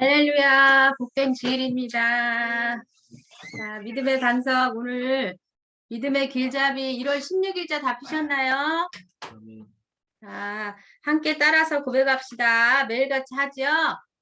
할렐루야, 복된 주일입니다. 자, 믿음의 반석, 오늘 믿음의 길잡이 1월 16일자 다 피셨나요? 자, 함께 따라서 고백합시다. 매일같이 하죠?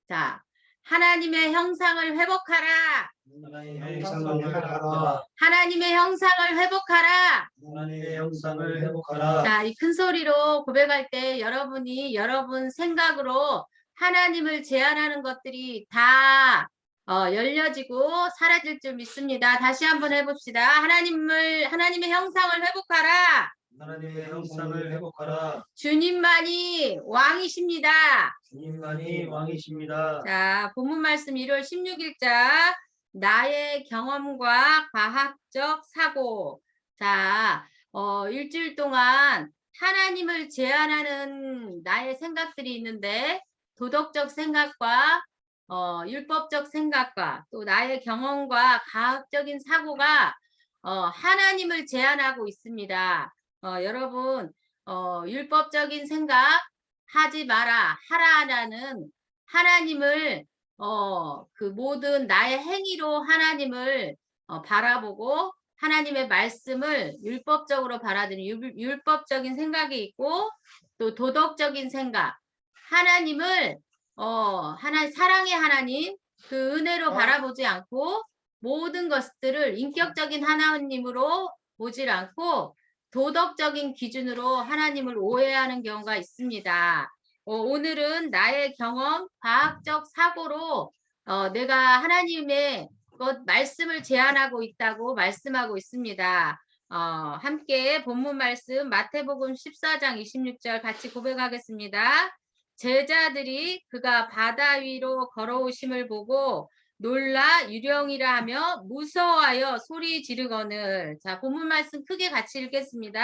자, 하나님의 형상을 회복하라. 하나님의 형상을 회복하라. 하나님의 형상을 회복하라. 하나님의 형상을 회복하라. 자, 이 큰 소리로 고백할 때 여러분이 여러분 생각으로 하나님을 제한하는 것들이 다 열려지고 사라질 줄 믿습니다. 다시 한번 해봅시다. 하나님의 형상을 회복하라. 하나님의 형상을 회복하라. 주님만이 왕이십니다. 주님만이 왕이십니다. 자, 본문 말씀 1월 16일자 나의 경험과 과학적 사고. 자, 일주일 동안 하나님을 제한하는 나의 생각들이 있는데 도덕적 생각과 율법적 생각과 또 나의 경험과 과학적인 사고가 하나님을 제한하고 있습니다. 여러분 율법적인 생각 하지 마라 하라라는 하나님을 그 모든 나의 행위로 하나님을 바라보고 하나님의 말씀을 율법적으로 받아들이는 율법적인 생각이 있고 또 도덕적인 생각 하나님을 사랑의 하나님 그 은혜로 바라보지 않고 모든 것들을 인격적인 하나님으로 보질 않고 도덕적인 기준으로 하나님을 오해하는 경우가 있습니다. 오늘은 나의 경험, 과학적 사고로 내가 하나님의 말씀을 제한하고 있다고 말씀하고 있습니다. 함께 본문 말씀 마태복음 14장 26절 같이 고백하겠습니다. 제자들이 그가 바다 위로 걸어오심을 보고 놀라 유령이라 하며 무서워하여 소리 지르거늘. 자, 본문 말씀 크게 같이 읽겠습니다.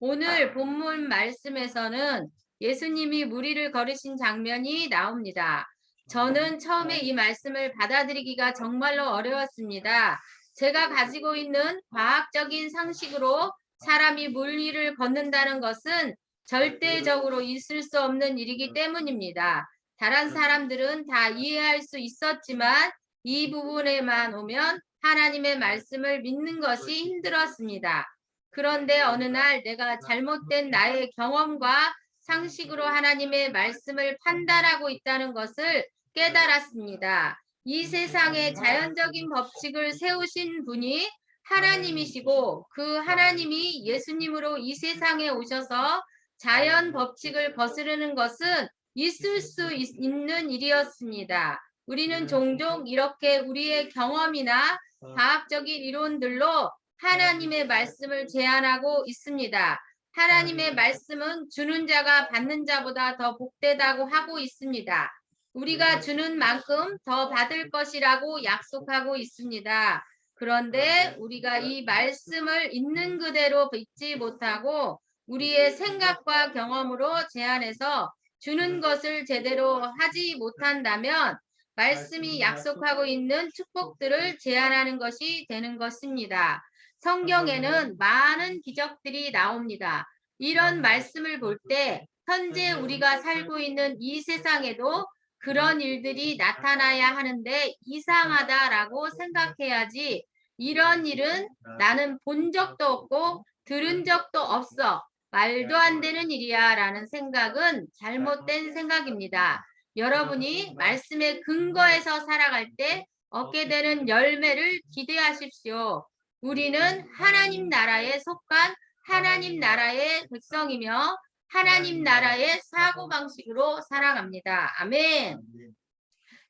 오늘 본문 말씀에서는 예수님이 무리를 걸으신 장면이 나옵니다. 저는 처음에 이 말씀을 받아들이기가 정말로 어려웠습니다. 제가 가지고 있는 과학적인 상식으로 사람이 물 위를 걷는다는 것은 절대적으로 있을 수 없는 일이기 때문입니다. 다른 사람들은 다 이해할 수 있었지만 이 부분에만 오면 하나님의 말씀을 믿는 것이 힘들었습니다. 그런데 어느 날 내가 잘못된 나의 경험과 상식으로 하나님의 말씀을 판단하고 있다는 것을 깨달았습니다. 이 세상에 자연적인 법칙을 세우신 분이 하나님이시고 그 하나님이 예수님으로 이 세상에 오셔서 자연 법칙을 거스르는 것은 있을 수 있는 일이었습니다. 우리는 종종 이렇게 우리의 경험이나 과학적인 이론들로 하나님의 말씀을 제한하고 있습니다. 하나님의 말씀은 주는 자가 받는 자보다 더 복되다고 하고 있습니다. 우리가 주는 만큼 더 받을 것이라고 약속하고 있습니다. 그런데 우리가 이 말씀을 있는 그대로 믿지 못하고 우리의 생각과 경험으로 제한해서 주는 것을 제대로 하지 못한다면 말씀이 약속하고 있는 축복들을 제한하는 것이 되는 것입니다. 성경에는 많은 기적들이 나옵니다. 이런 말씀을 볼 때 현재 우리가 살고 있는 이 세상에도 그런 일들이 나타나야 하는데 이상하다라고 생각해야지 이런 일은 나는 본 적도 없고 들은 적도 없어. 말도 안 되는 일이야 라는 생각은 잘못된 생각입니다. 여러분이 말씀의 근거에서 살아갈 때 얻게 되는 열매를 기대하십시오. 우리는 하나님 나라에 속한 하나님 나라의 백성이며 하나님 나라의 사고방식으로 살아갑니다. 아멘.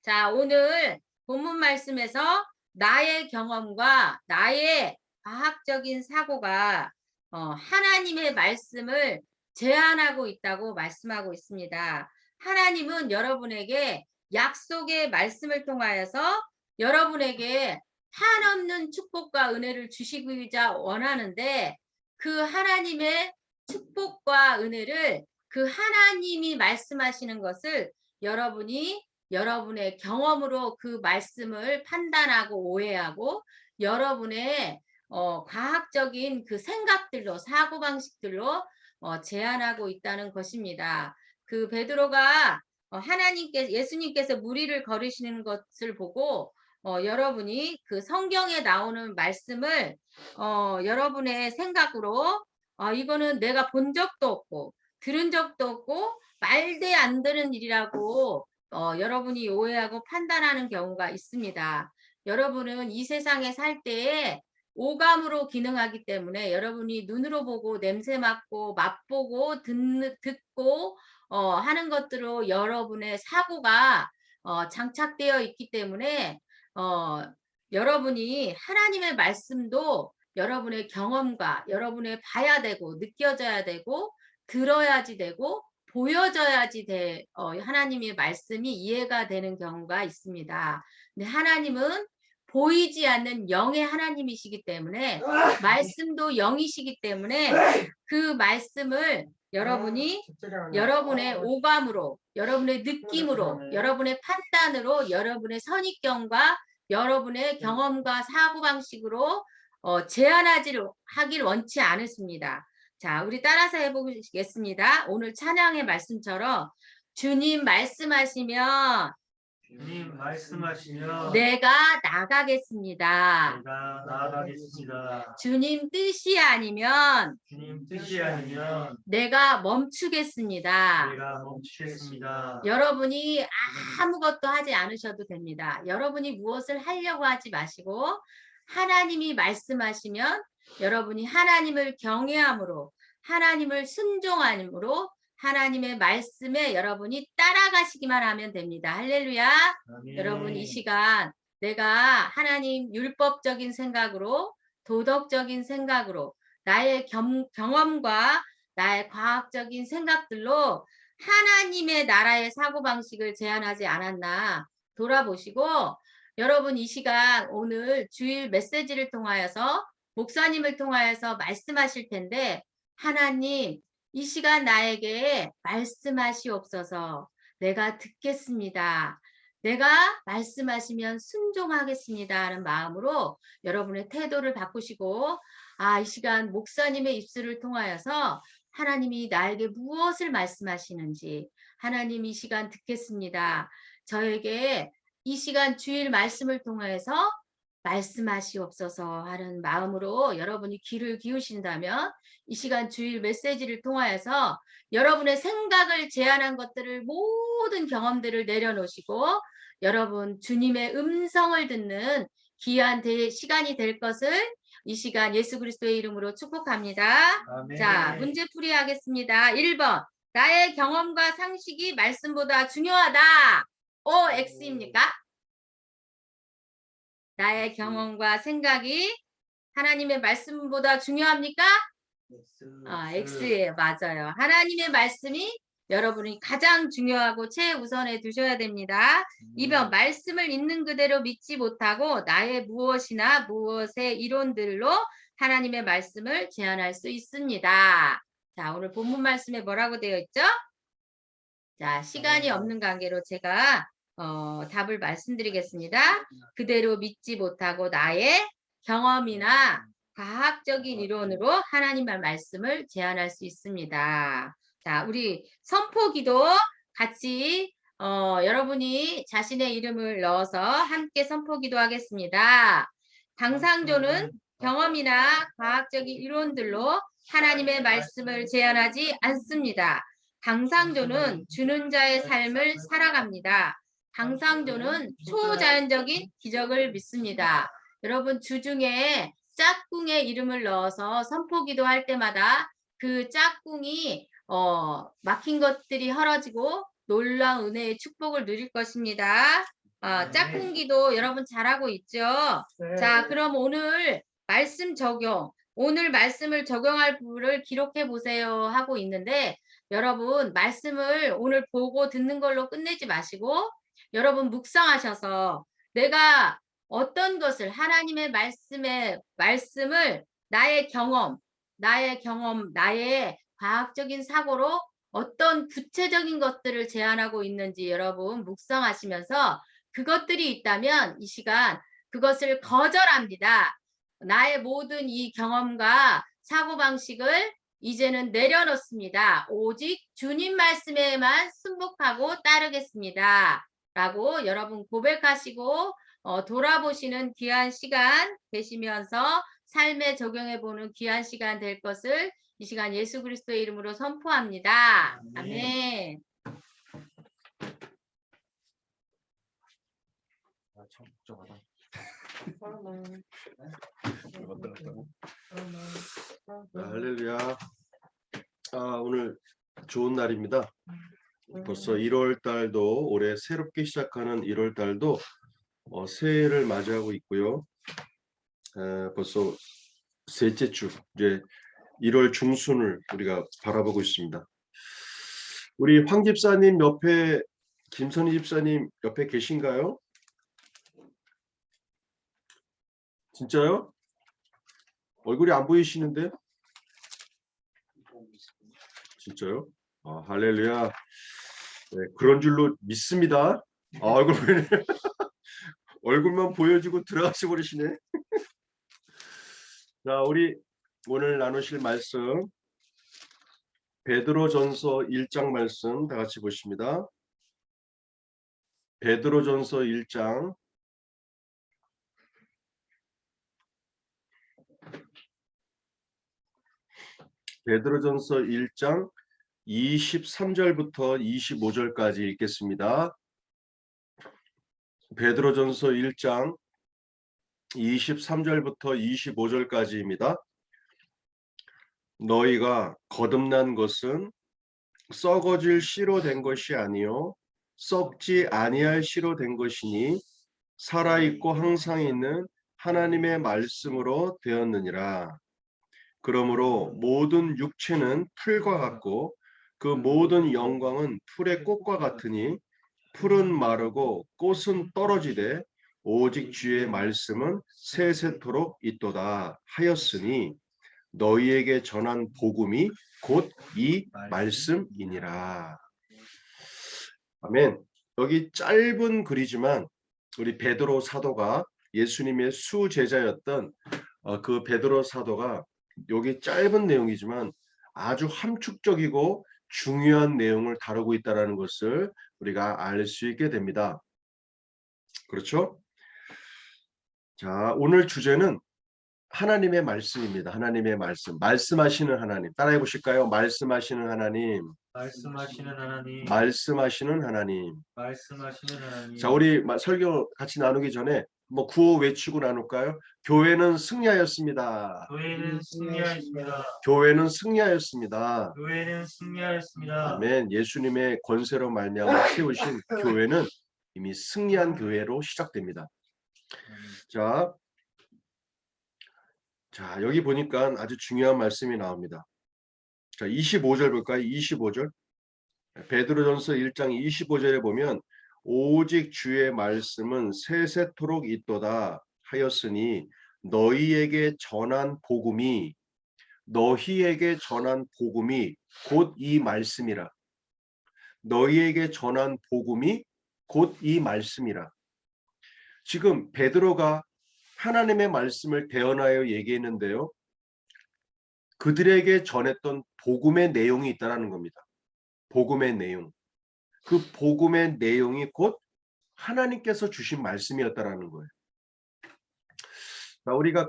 자, 오늘 본문 말씀에서 나의 경험과 나의 과학적인 사고가 하나님의 말씀을 제한하고 있다고 말씀하고 있습니다. 하나님은 여러분에게 약속의 말씀을 통하여서 여러분에게 한없는 축복과 은혜를 주시고자 원하는데 그 하나님의 축복과 은혜를 그 하나님이 말씀하시는 것을 여러분이 여러분의 경험으로 그 말씀을 판단하고 오해하고 여러분의 과학적인 그 생각들로 사고방식들로 제한하고 있다는 것입니다. 그 베드로가 예수님께서 무리를 걸으시는 것을 보고 여러분이 그 성경에 나오는 말씀을 여러분의 생각으로 이거는 내가 본 적도 없고 들은 적도 없고 말도 안 되는 일이라고 여러분이 오해하고 판단하는 경우가 있습니다. 여러분은 이 세상에 살 때에 오감으로 기능하기 때문에 여러분이 눈으로 보고 냄새 맡고 맛보고 듣고 하는 것들로 여러분의 사고가 장착되어 있기 때문에 여러분이 하나님의 말씀도 여러분의 경험과 여러분의 봐야 되고 느껴져야 되고 들어야지 되고 보여져야지 하나님의 말씀이 이해가 되는 경우가 있습니다. 근데 하나님은 보이지 않는 영의 하나님이시기 때문에 말씀도 영이시기 때문에 그 말씀을 여러분이 여러분의 오감으로, 여러분의 느낌으로, 여러분의 판단으로, 여러분의 선입견과 여러분의 경험과 사고방식으로 하길 원치 않으십니다. 자, 우리 따라서 해보겠습니다. 오늘 찬양의 말씀처럼 주님 말씀하시면 주님 말씀하시면 내가 나가겠습니다. 내가 나아가겠습니다. 주님 뜻이 아니면 주님 뜻이 아니면 내가 멈추겠습니다. 내가 멈추겠습니다. 여러분이 아무것도 하지 않으셔도 됩니다. 여러분이 무엇을 하려고 하지 마시고 하나님이 말씀하시면 여러분이 하나님을 경외함으로 하나님을 순종함으로 하나님의 말씀에 여러분이 따라가시기만 하면 됩니다. 할렐루야. 아멘. 여러분 이 시간 내가 하나님 율법적인 생각으로 도덕적인 생각으로 나의 경험과 나의 과학적인 생각들로 하나님의 나라의 사고방식을 제안하지 않았나 돌아보시고 여러분 이 시간 오늘 주일 메시지를 통하여서 목사님을 통하여서 말씀하실 텐데 하나님 이 시간 나에게 말씀하시옵소서. 내가 듣겠습니다. 내가 말씀하시면 순종하겠습니다 하는 마음으로 여러분의 태도를 바꾸시고 이 시간 목사님의 입술을 통하여서 하나님이 나에게 무엇을 말씀하시는지 하나님 이 시간 듣겠습니다. 저에게 이 시간 주일 말씀을 통해서 말씀하시옵소서 하는 마음으로 여러분이 귀를 기울이신다면 이 시간 주일 메시지를 통하여서 여러분의 생각을 제한한 것들을 모든 경험들을 내려놓으시고 여러분 주님의 음성을 듣는 귀한 시간이 될 것을 이 시간 예수 그리스도의 이름으로 축복합니다. 아멘. 자, 문제풀이 하겠습니다. 1번 나의 경험과 상식이 말씀보다 중요하다. O, X입니까? 나의 경험과 생각이 하나님의 말씀보다 중요합니까? X예요. 맞아요. 하나님의 말씀이 여러분이 가장 중요하고 최우선에 두셔야 됩니다. 2번 말씀을 있는 그대로 믿지 못하고 나의 무엇의 이론들로 하나님의 말씀을 제안할 수 있습니다. 자, 오늘 본문 말씀에 뭐라고 되어 있죠? 자, 시간이 없는 관계로 제가 답을 말씀드리겠습니다. 그대로 믿지 못하고 나의 경험이나 과학적인 이론으로 하나님의 말씀을 제안할 수 있습니다. 자, 우리 선포기도 같이 여러분이 자신의 이름을 넣어서 함께 선포기도 하겠습니다. 당상조는 경험이나 과학적인 이론들로 하나님의 말씀을 제안하지 않습니다. 당상조는 주는 자의 삶을 살아갑니다. 당상조는 초자연적인 기적을 믿습니다. 여러분 주중에 짝꿍의 이름을 넣어서 선포기도 할 때마다 그 짝꿍이 막힌 것들이 헐어지고 놀라운 은혜의 축복을 누릴 것입니다. 짝꿍기도 여러분 잘하고 있죠? 네. 자, 그럼 오늘 말씀 적용, 오늘 말씀을 적용할 부분을 기록해 보세요 하고 있는데 여러분 말씀을 오늘 보고 듣는 걸로 끝내지 마시고 여러분 묵상하셔서 내가 어떤 것을 하나님의 말씀을 나의 경험, 나의 과학적인 사고로 어떤 구체적인 것들을 제안하고 있는지 여러분 묵상하시면서 그것들이 있다면 이 시간 그것을 거절합니다. 나의 모든 이 경험과 사고방식을 이제는 내려놓습니다. 오직 주님 말씀에만 순복하고 따르겠습니다. 라고 여러분 고백하시고 돌아보시는 귀한 시간 되시면서 삶에 적용해보는 귀한 시간 될 것을 이 시간 예수 그리스도의 이름으로 선포합니다. 아멘. 참 복잡하다. 할렐루야. 오늘 좋은 날입니다. 벌써 1월 달도 올해 새롭게 시작하는 1월 달도 새해를 맞이하고 있고요. 벌써 셋째 주 이제 1월 중순을 우리가 바라보고 있습니다. 우리 황 집사님 옆에 김선희 집사님 옆에 계신가요? 진짜요? 얼굴이 안 보이시는데? 진짜요? 할렐루야. 네, 그런 줄로 믿습니다. 얼굴 보이네. 얼굴만 보여주고 들어가시 버리시네. 자, 우리 오늘 나누실 말씀 베드로전서 1장 말씀 다 같이 보십니다. 베드로전서 1장 베드로전서 1장 23절부터 25절까지 읽겠습니다. 베드로전서 1장 23절부터 25절까지입니다. 너희가 거듭난 것은 썩어질 씨로 된 것이 아니요 썩지 아니할 씨로 된 것이니 살아있고 항상 있는 하나님의 말씀으로 되었느니라. 그러므로 모든 육체는 풀과 같고 그 모든 영광은 풀의 꽃과 같으니 풀은 마르고 꽃은 떨어지되 오직 주의 말씀은 세세토록 있도다 하였으니 너희에게 전한 복음이 곧 이 말씀이니라. 아멘. 여기 짧은 글이지만 우리 베드로 사도가 예수님의 수제자였던 그 베드로 사도가 여기 짧은 내용이지만 아주 함축적이고 중요한 내용을 다루고 있다는 것을 우리가 알 수 있게 됩니다. 그렇죠? 자, 오늘 주제는 하나님의 말씀입니다. 하나님의 말씀. 말씀하시는 하나님. 따라해 보실까요? 말씀하시는 하나님. 말씀하시는 하나님. 말씀하시는 하나님. 말씀하시는 하나님. 자, 우리 설교 같이 나누기 전에 구호 외치고 나눌까요? 교회는 승리하였습니다. 교회는 승리하였습니다. 교회는 승리하였습니다. 교회는 승리하였습니다. 아멘. 예수님의 권세로 말미암아 세우신 교회는 이미 승리한 교회로 시작됩니다. 자, 여기 보니까 아주 중요한 말씀이 나옵니다. 자, 25절 볼까요? 25절. 베드로전서 1장 25절에 보면 오직 주의 말씀은 세세토록 있도다 하였으니 너희에게 전한 복음이 곧 이 말씀이라. 너희에게 전한 복음이 곧 이 말씀이라. 지금 베드로가 하나님의 말씀을 대언하여 얘기했는데요. 그들에게 전했던 복음의 내용이 있다는 겁니다. 복음의 내용. 그 복음의 내용이 곧 하나님께서 주신 말씀이었다라는 거예요. 자, 우리가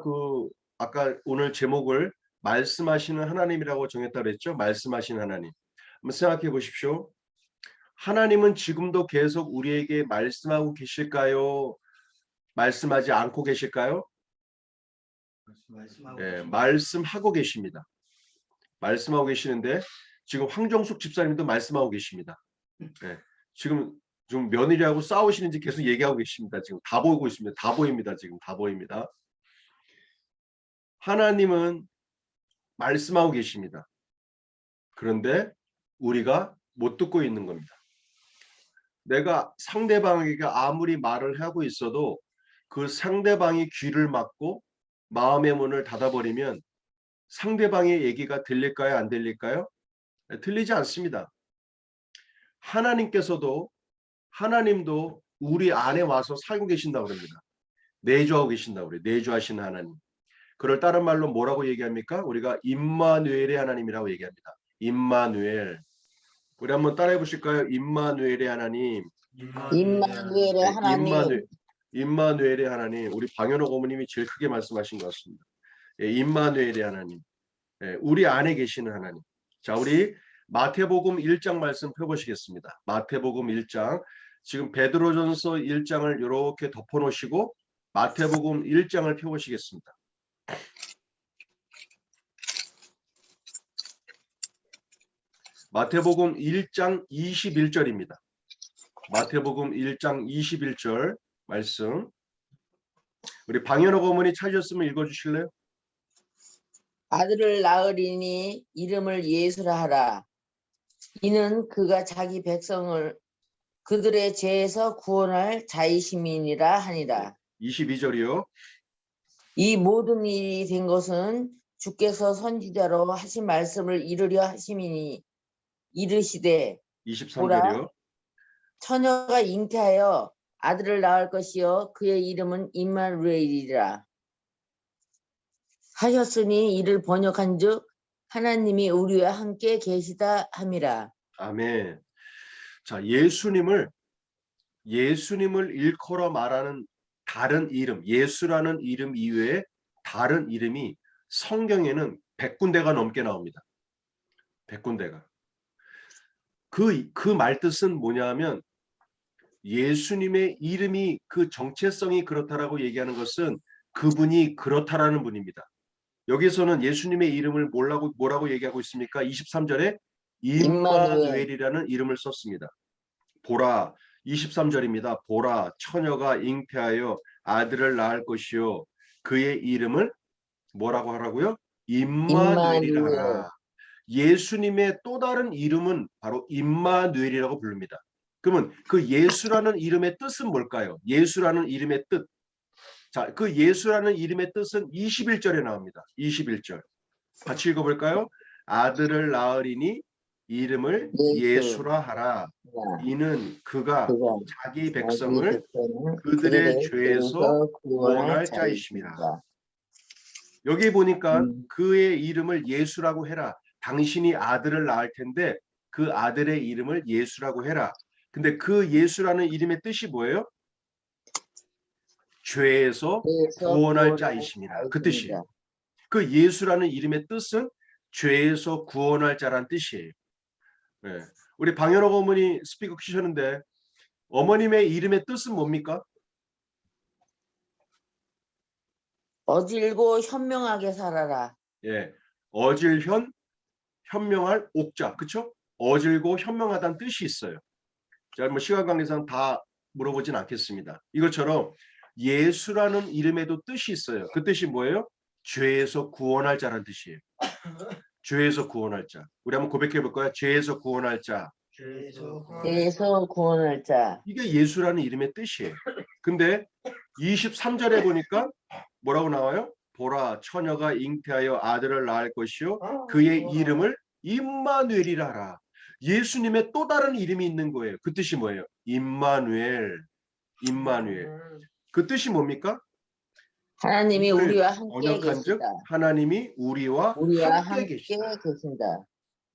아까 오늘 제목을 말씀하시는 하나님이라고 정했다 그랬죠? 말씀하시는 하나님. 한번 생각해 보십시오. 하나님은 지금도 계속 우리에게 말씀하고 계실까요? 말씀하지 않고 계실까요? 네, 말씀하고 계십니다. 말씀하고 계시는데 지금 황정숙 집사님도 말씀하고 계십니다. 네, 지금 좀 며느리하고 싸우시는지 계속 얘기하고 계십니다. 지금 다 보이고 있습니다. 다 보입니다. 지금 다 보입니다. 하나님은 말씀하고 계십니다. 그런데 우리가 못 듣고 있는 겁니다. 내가 상대방에게 아무리 말을 하고 있어도 그 상대방이 귀를 막고 마음의 문을 닫아버리면 상대방의 얘기가 들릴까요? 안 들릴까요? 들리지 않습니다. 하나님도 우리 안에 와서 살고 계신다고 합니다. 내주하고 계신다고 그래요. 내주하시는 하나님. 그를 다른 말로 뭐라고 얘기합니까? 우리가 임마누엘의 하나님이라고 얘기합니다. 임마누엘. 우리 한번 따라해 보실까요? 임마누엘의 하나님. 임마누엘의 네, 하나님. 임마누엘의 하나님. 우리 방현호 고모님이 제일 크게 말씀하신 것 같습니다. 예, 임마누엘의 하나님. 예, 우리 안에 계시는 하나님. 자, 우리 마태복음 1장 말씀 펴보시겠습니다. 마태복음 1장. 지금 베드로전서 1장을 이렇게 덮어놓으시고 마태복음 1장을 펴보시겠습니다. 마태복음 1장 21절입니다. 마태복음 1장 21절 말씀. 우리 방현호 고모니 찾으셨으면 읽어주실래요? 아들을 낳으리니 이름을 예수라 하라. 이는 그가 자기 백성을 그들의 죄에서 구원할 자이심이니라 하니라. 22절이요. 이 모든 일이 된 것은 주께서 선지자로 하신 말씀을 이루려 하심이니 이르시되 23절이요. 처녀가 잉태하여 아들을 낳을 것이요 그의 이름은 임마누엘이라 하셨으니 이를 번역한즉 하나님이 우리와 함께 계시다 함이라. 아멘. 자, 예수님을 일컬어 말하는 다른 이름, 예수라는 이름 이외에 다른 이름이 성경에는 100군데가 넘게 나옵니다. 100군데가. 그 말뜻은 뭐냐면 예수님의 이름이 그 정체성이 그렇다라고 얘기하는 것은 그분이 그렇다라는 분입니다. 여기서는 예수님의 이름을 뭐라고 얘기하고 있습니까? 23절에 임마누엘이라는 이름을 썼습니다. 보라, 23절입니다. 보라, 처녀가 잉태하여 아들을 낳을 것이요 그의 이름을 뭐라고 하라고요? 임마누엘이라 하라. 예수님의 또 다른 이름은 바로 임마누엘이라고 부릅니다. 그러면 그 예수라는 이름의 뜻은 뭘까요? 예수라는 이름의 뜻. 자, 그 예수라는 이름의 뜻은 21절에 나옵니다. 21절. 같이 읽어볼까요? 아들을 낳으리니 이름을 예수라 하라. 이는 그가 자기 백성을 그들의 죄에서 구원할 자이심이라. 여기 보니까 그의 이름을 예수라고 해라. 당신이 아들을 낳을 텐데 그 아들의 이름을 예수라고 해라. 근데 그 예수라는 이름의 뜻이 뭐예요? 죄에서 구원할 자이심이라. 그 뜻이에요. 그 예수라는 이름의 뜻은 죄에서 구원할 자란 뜻이에요. 네. 우리 방현호 어머니 스피커 키셨는데 어머님의 이름의 뜻은 뭡니까? 어질고 현명하게 살아라. 예, 현명할 옥자, 그렇죠? 어질고 현명하다는 뜻이 있어요. 자, 뭐 시간 관계상 다 물어보진 않겠습니다. 이것처럼 예수라는 이름에도 뜻이 있어요. 그 뜻이 뭐예요? 죄에서 구원할 자라는 뜻이에요. 죄에서 구원할 자. 우리 한번 고백해 볼까요? 죄에서 구원할 자. 죄에서 구원할 자. 이게 예수라는 이름의 뜻이에요. 근데 23절에 보니까 뭐라고 나와요? 보라, 처녀가 잉태하여 아들을 낳을 것이요 그의 이름을 임마누엘이라 하라. 예수님의 또 다른 이름이 있는 거예요. 그 뜻이 뭐예요? 임마누엘. 그 뜻이 뭡니까? 하나님이 우리와 함께 번역한즉 계시다. 하나님이 우리와 함께 계시다.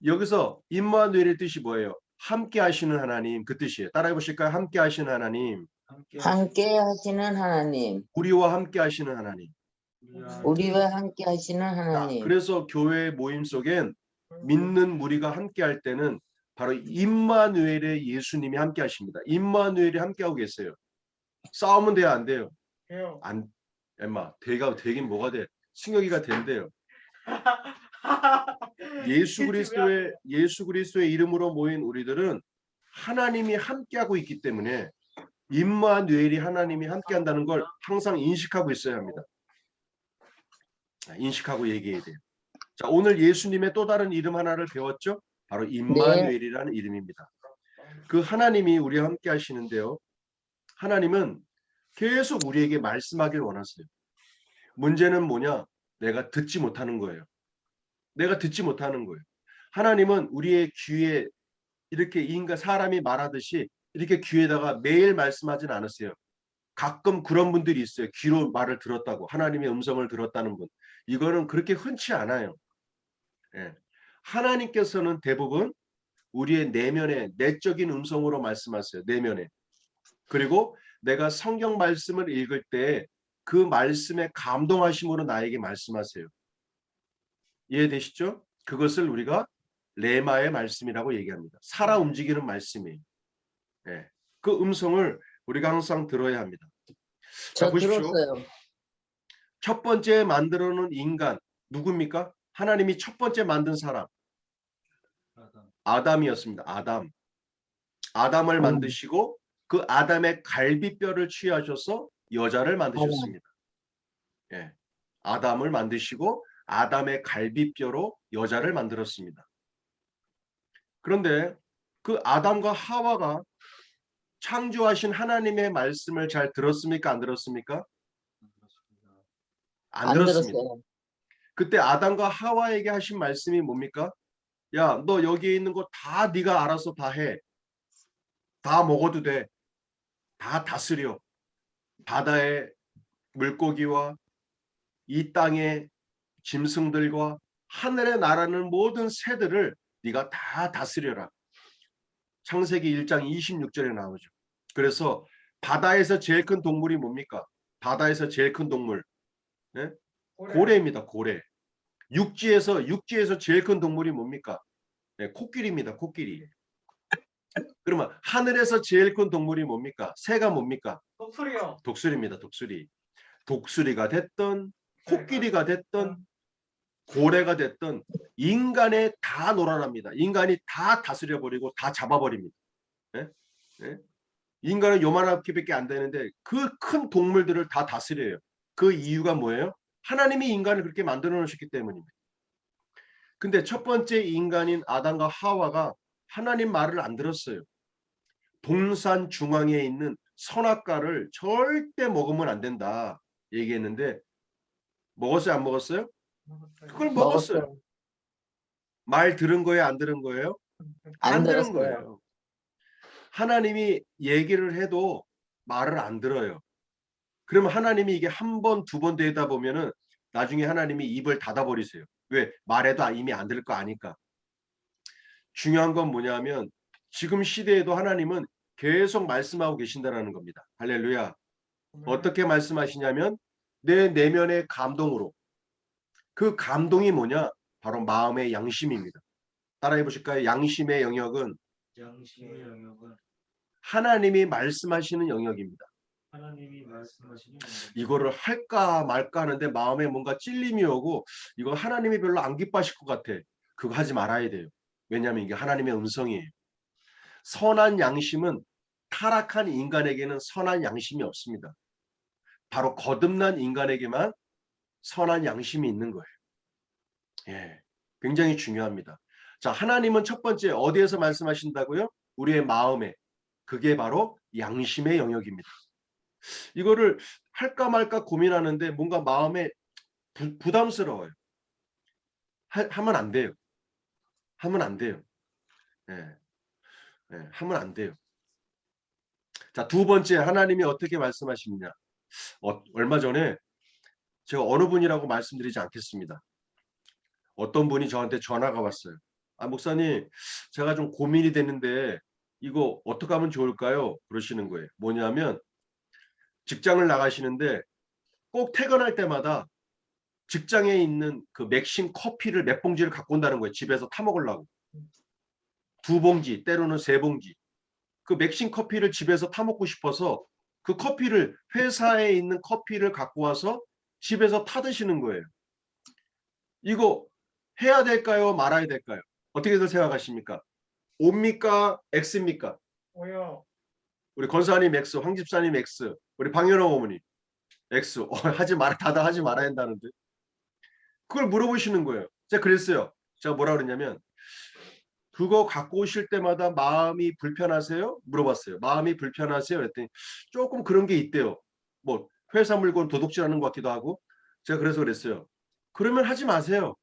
여기서 임마누엘의 뜻이 뭐예요? 함께 하시는 하나님. 그 뜻이에요. 따라해 보실까요? 함께 하시는 하나님. 함께 하시는 하나님. 우리와 함께 하시는 하나님. 우리와 함께 하시는 하나님. 그래서 교회 모임 속엔 믿는 무리가 함께 할 때는 바로 임마누엘의 예수님이 함께 하십니다. 임마누엘이 함께 하고 계세요. 싸우면 돼요, 안 돼요? 안, 엠마, 되긴 뭐가 돼? 승혁이가 된대요. 예수 그리스도의 이름으로 모인 우리들은 하나님이 함께하고 있기 때문에 임마누엘이 하나님이 함께한다는 걸 항상 인식하고 있어야 합니다. 인식하고 얘기해야 돼요. 자, 오늘 예수님의 또 다른 이름 하나를 배웠죠? 바로 임마누엘이라는 이름입니다. 그 하나님이 우리와 함께 하시는데요. 하나님은 계속 우리에게 말씀하길 원하세요. 문제는 뭐냐? 내가 듣지 못하는 거예요. 내가 듣지 못하는 거예요. 하나님은 우리의 귀에 이렇게 인간 사람이 말하듯이 이렇게 귀에다가 매일 말씀하진 않으세요. 가끔 그런 분들이 있어요. 귀로 말을 들었다고, 하나님의 음성을 들었다는 분. 이거는 그렇게 흔치 않아요. 예. 하나님께서는 대부분 우리의 내면에 내적인 음성으로 말씀하세요. 내면에. 그리고 내가 성경 말씀을 읽을 때 그 말씀에 감동하심으로 나에게 말씀하세요. 이해되시죠? 그것을 우리가 레마의 말씀이라고 얘기합니다. 살아 움직이는 말씀이에요. 예. 그 음성을 우리가 항상 들어야 합니다. 자, 저 보십시오. 들었어요. 첫 번째 만들어 놓은 인간 누굽니까? 하나님이 첫 번째 만든 사람 아담이었습니다. 아담을 만드시고 그 아담의 갈비뼈를 취하셔서 여자를 만드셨습니다. 예. 아담을 만드시고 아담의 갈비뼈로 여자를 만들었습니다. 그런데 그 아담과 하와가 창조하신 하나님의 말씀을 잘 들었습니까? 안 들었습니까? 안 안 들었습니다. 들었어요. 그때 아담과 하와에게 하신 말씀이 뭡니까? 야, 너 여기에 있는 거 다 네가 알아서 다 해. 다 먹어도 돼. 다 다스려. 바다의 물고기와 이 땅의 짐승들과 하늘에 날아는 모든 새들을 네가 다 다스려라. 창세기 1장 26절에 나오죠. 그래서 바다에서 제일 큰 동물이 뭡니까? 바다에서 제일 큰 동물. 네? 고래입니다. 고래. 육지에서 제일 큰 동물이 뭡니까? 네, 코끼리입니다. 코끼리. 그러면 하늘에서 제일 큰 동물이 뭡니까? 새가 뭡니까? 독수리요. 독수리입니다. 독수리. 독수리가 됐던 코끼리가 됐던 고래가 됐던 인간에 다 놀아납니다. 인간이 다 다스려버리고 다 잡아버립니다. 네? 네? 인간은 요만하게밖에 안 되는데 그 큰 동물들을 다 다스려요. 그 이유가 뭐예요? 하나님이 인간을 그렇게 만들어 놓으셨기 때문입니다. 근데 첫 번째 인간인 아담과 하와가 하나님 말을 안 들었어요. 동산 중앙에 있는 선악과를 절대 먹으면 안 된다 얘기했는데 먹었어요? 안 먹었어요? 그걸 먹었어요. 먹었어요. 말 들은 거예요? 안 들은 거예요? 안 안 들은 들었어요. 거예요. 하나님이 얘기를 해도 말을 안 들어요. 그러면 하나님이 이게 한 번, 두 번 되다 보면은 나중에 하나님이 입을 닫아버리세요. 왜? 말해도 이미 안 들을 거 아니까. 중요한 건 뭐냐면 지금 시대에도 하나님은 계속 말씀하고 계신다는 겁니다. 할렐루야. 어떻게 말씀하시냐면 내 내면의 감동으로. 그 감동이 뭐냐? 바로 마음의 양심입니다. 따라해 보실까요? 양심의 영역은 양심의 영역은 하나님이 말씀하시는 영역입니다. 하나님이 말씀하시는 영역. 이거를 할까 말까 하는데 마음에 뭔가 찔림이 오고 이거 하나님이 별로 안 기뻐하실 것 같아. 그거 하지 말아야 돼요. 왜냐하면 이게 하나님의 음성이에요. 선한 양심은 타락한 인간에게는 선한 양심이 없습니다. 바로 거듭난 인간에게만 선한 양심이 있는 거예요. 예, 굉장히 중요합니다. 자, 하나님은 첫 번째 어디에서 말씀하신다고요? 우리의 마음에. 그게 바로 양심의 영역입니다. 이거를 할까 말까 고민하는데 뭔가 마음에 부담스러워요. 하면 안 돼요. 하면 안 돼요. 예, 예, 하면 안 돼요. 자, 두 번째 하나님이 어떻게 말씀하시느냐. 얼마 전에 제가 어느 분이라고 말씀드리지 않겠습니다. 어떤 분이 저한테 전화가 왔어요. 아, 목사님, 제가 좀 고민이 되는데 이거 어떻게 하면 좋을까요? 그러시는 거예요. 뭐냐면 직장을 나가시는데 꼭 퇴근할 때마다 직장에 있는 그 맥심 커피를 몇 봉지를 갖고 온다는 거예요. 집에서 타 먹으려고. 2봉지, 때로는 3봉지. 그 맥심 커피를 집에서 타 먹고 싶어서 그 커피를 회사에 있는 커피를 갖고 와서 집에서 타 드시는 거예요. 이거 해야 될까요? 말아야 될까요? 어떻게들 생각하십니까? O입니까? X입니까? 오요. 우리 권사님 X, 황 집사님 X, 우리 방현호 어머니 X. 하지 마라, 다들 하지 말아야 한다는데. 그걸 물어보시는 거예요. 제가 그랬어요. 제가 뭐라 그랬냐면 그거 갖고 오실 때마다 마음이 불편하세요? 물어봤어요. 마음이 불편하세요? 그랬더니 조금 그런 게 있대요. 뭐 회사 물건 도둑질하는 것 같기도 하고. 제가 그래서 그랬어요. 그러면 하지 마세요.